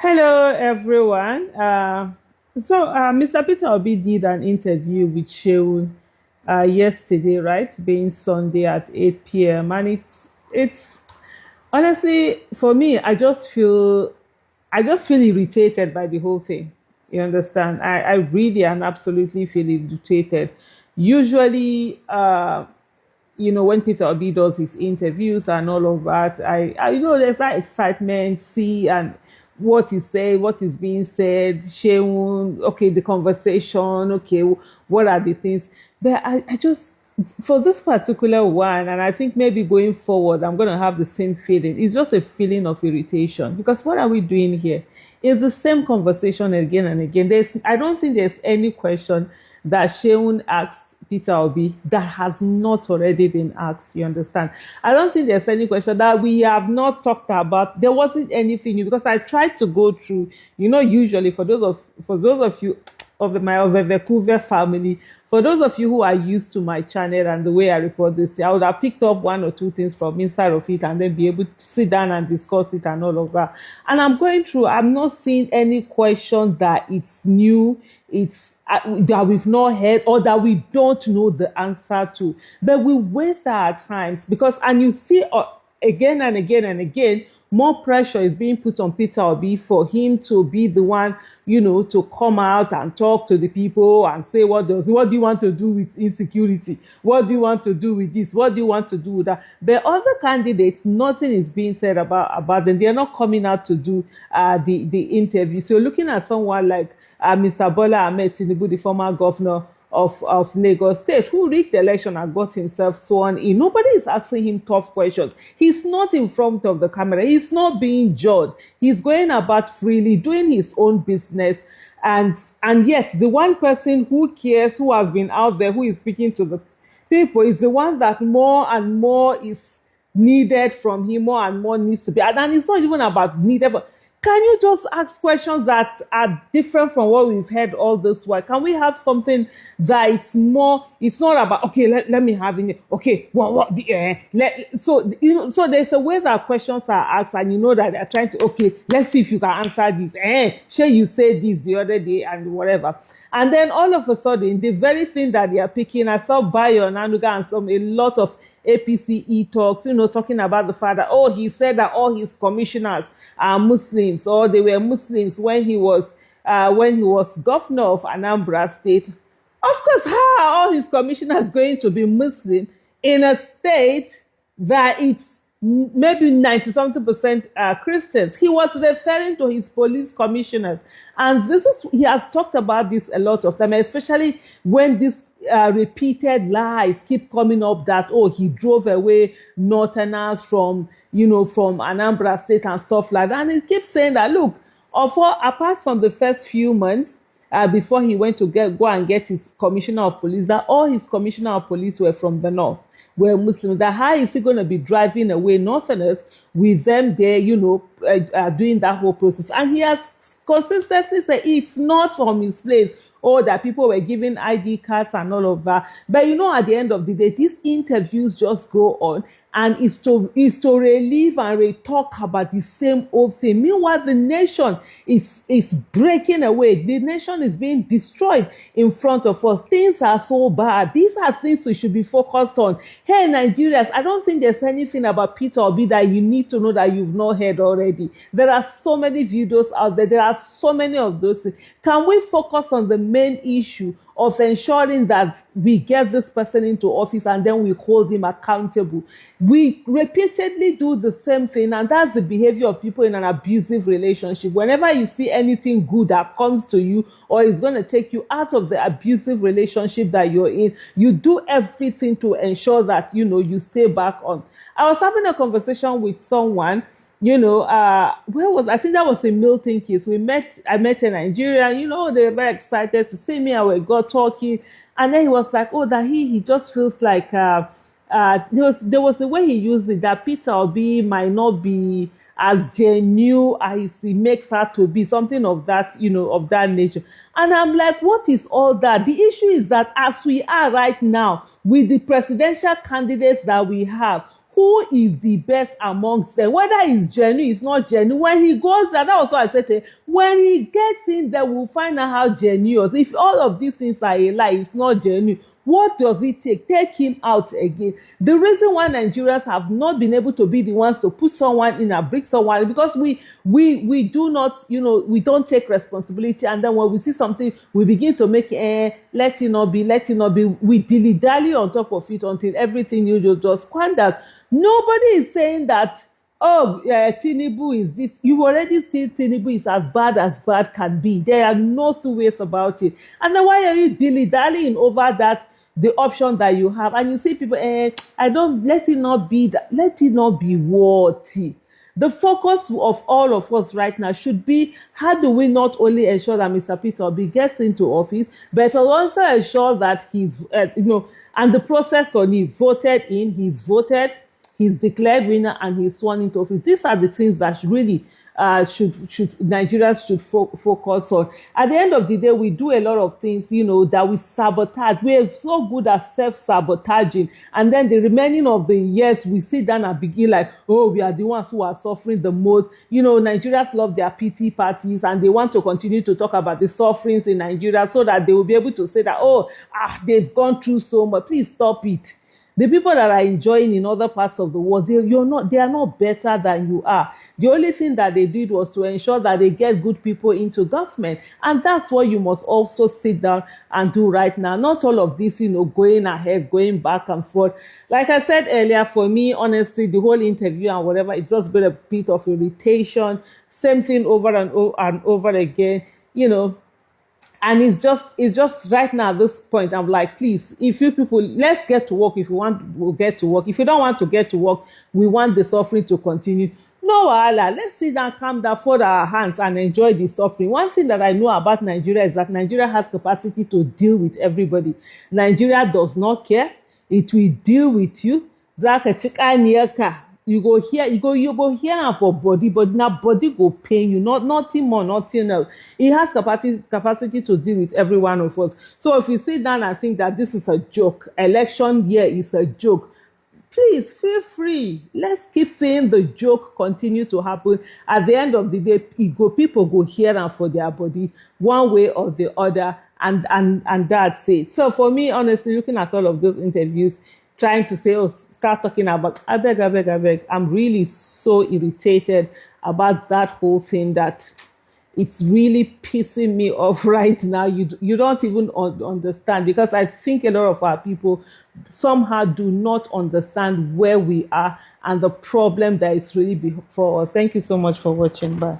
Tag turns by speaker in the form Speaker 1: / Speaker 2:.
Speaker 1: Hello, everyone. Mr. Peter Obi did an interview with Seun yesterday, right? Being Sunday at 8 p.m. And it's honestly for me, I just feel irritated by the whole thing. You understand? I really and absolutely feel irritated. Usually, when Peter Obi does his interviews and all of that, there's that excitement, see, and what is said, what is being said, Sheun, okay, the conversation, okay, what are the things? But I just, for this particular one, and I think maybe going forward, I'm going to have the same feeling. It's just a feeling of irritation because what are we doing here? It's the same conversation again and again. I don't think there's any question that Sheun asked Peter Obi that has not already been asked. You understand? I don't think there's any question that we have not talked about. There wasn't anything new because I tried to go through. Usually for those of you of the Vancouver family, for those of you who are used to my channel and the way I report this, I would have picked up one or two things from inside of it and then be able to sit down and discuss it and all of that. And I'm going through. I'm not seeing any question that it's new. It's that we've not heard or that we don't know the answer to. But we waste our times because, and you see again and again and again, more pressure is being put on Peter Obi for him to be the one, to come out and talk to the people and say what do you want to do with insecurity? What do you want to do with this? What do you want to do with that? But other candidates, nothing is being said about them. They are not coming out to do the interview. So looking at someone like Mr. Bola Ahmed Tinubu, the former governor of Lagos State, who rigged the election and got himself sworn in. Nobody is asking him tough questions. He's not in front of the camera. He's not being judged. He's going about freely, doing his own business. And yet, the one person who cares, who has been out there, who is speaking to the people, is the one that more and more is needed from him, more and more needs to be. And it's not even about needed, but can you just ask questions that are different from what we've heard all this while? Can we have something that it's not about, okay, let me have it. Okay, so there's a way that questions are asked and you know that they're trying to, okay, let's see if you can answer this. Sure, you said this the other day and whatever. And then all of a sudden, the very thing that they are picking, I saw Bayo and Anuga and a lot of APCE talks, talking about the fact that, he said that all his commissioners are Muslims, or they were Muslims when he was governor of Anambra State. Of course, how are all his commissioners going to be Muslim in a state that it's maybe 90 something percent Christians? He was referring to his police commissioners, and he has talked about this a lot of time, especially when these repeated lies keep coming up that he drove away Northerners from Anambra State and stuff like that. And he keeps saying that, look, apart from the first few months before he went to go and get his commissioner of police, that all his commissioner of police were from the north, were Muslims. That how is he going to be driving away Northerners with them there, doing that whole process? And he has consistently said it's not from his place. That people were giving ID cards and all of that. But at the end of the day, these interviews just go on and it's to relieve and talk about the same old thing. Meanwhile, the nation is breaking away. The nation is being destroyed in front of us. Things are so bad. These are things we should be focused on. Hey, Nigerians, I don't think there's anything about Peter Obi that you need to know that you've not heard already. There are so many videos out there. There are so many of those things. Can we focus on the main issue of ensuring that we get this person into office and then we hold him accountable? We repeatedly do the same thing, and that's the behavior of people in an abusive relationship. Whenever you see anything good that comes to you or is going to take you out of the abusive relationship that you're in, you do everything to ensure that you stay back on. I was having a conversation with someone, I think that was a Milton case. I met a Nigerian, they were very excited to see me and we got talking. And then he was like, that he just feels like, there was the way he used it, that Peter Obi might not be as genuine as he makes her to be, something of that, of that nature. And I'm like, what is all that? The issue is that as we are right now, with the presidential candidates that we have, who who is the best amongst them, whether it's genuine, it's not genuine. When he goes there, that was what I said to him. When he gets in there, we'll find out how genuine. If all of these things are a lie, it's not genuine. What does it take? Take him out again. The reason why Nigerians have not been able to be the ones to put someone in and bring someone, because we do not, we don't take responsibility. And then when we see something, we begin to make, let it not be. We dilly-dally on top of it until everything you just squandered. Nobody is saying that, Tinubu is this. You already see Tinubu is as bad can be. There are no two ways about it. And then why are you dilly-dallying over that, the option that you have? And you see people, let it not be that. Let it not be worthy. The focus of all of us right now should be, how do we not only ensure that Mr. Peter Obi gets into office, but also ensure that he's, and the process on he voted in, he's voted, he's declared winner, and he's sworn into office. These are the things that really Nigerians should focus on. At the end of the day, we do a lot of things, that we sabotage. We're so good at self-sabotaging. And then the remaining of the years, we sit down and begin like, we are the ones who are suffering the most. Nigerians love their pity parties, and they want to continue to talk about the sufferings in Nigeria so that they will be able to say that, they've gone through so much. Please stop it. The people that are enjoying in other parts of the world, they are not better than you are. The only thing that they did was to ensure that they get good people into government. And that's what you must also sit down and do right now. Not all of this, going ahead, going back and forth. Like I said earlier, for me, honestly, the whole interview and whatever, it's just been a bit of irritation. Same thing over and over again, And it's just right now at this point, I'm like, please, if you people, let's get to work. If you want, we'll get to work. If you don't want to get to work, we want the suffering to continue. No, Allah, let's sit down, calm down, fold our hands and enjoy the suffering. One thing that I know about Nigeria is that Nigeria has capacity to deal with everybody. Nigeria does not care. It will deal with you. You go here and for body, but now body go pain you, nothing more, nothing else. It has capacity to deal with every one of us. So if you sit down and think that this is a joke, election year is a joke, please feel free. Let's keep seeing the joke continue to happen. At the end of the day, people go here and for their body, one way or the other, and that's it. So for me, honestly, looking at all of those interviews, trying to say, start talking about, I beg. I'm really so irritated about that whole thing that it's really pissing me off right now. You don't even understand, because I think a lot of our people somehow do not understand where we are and the problem that is really before us. Thank you so much for watching. Bye.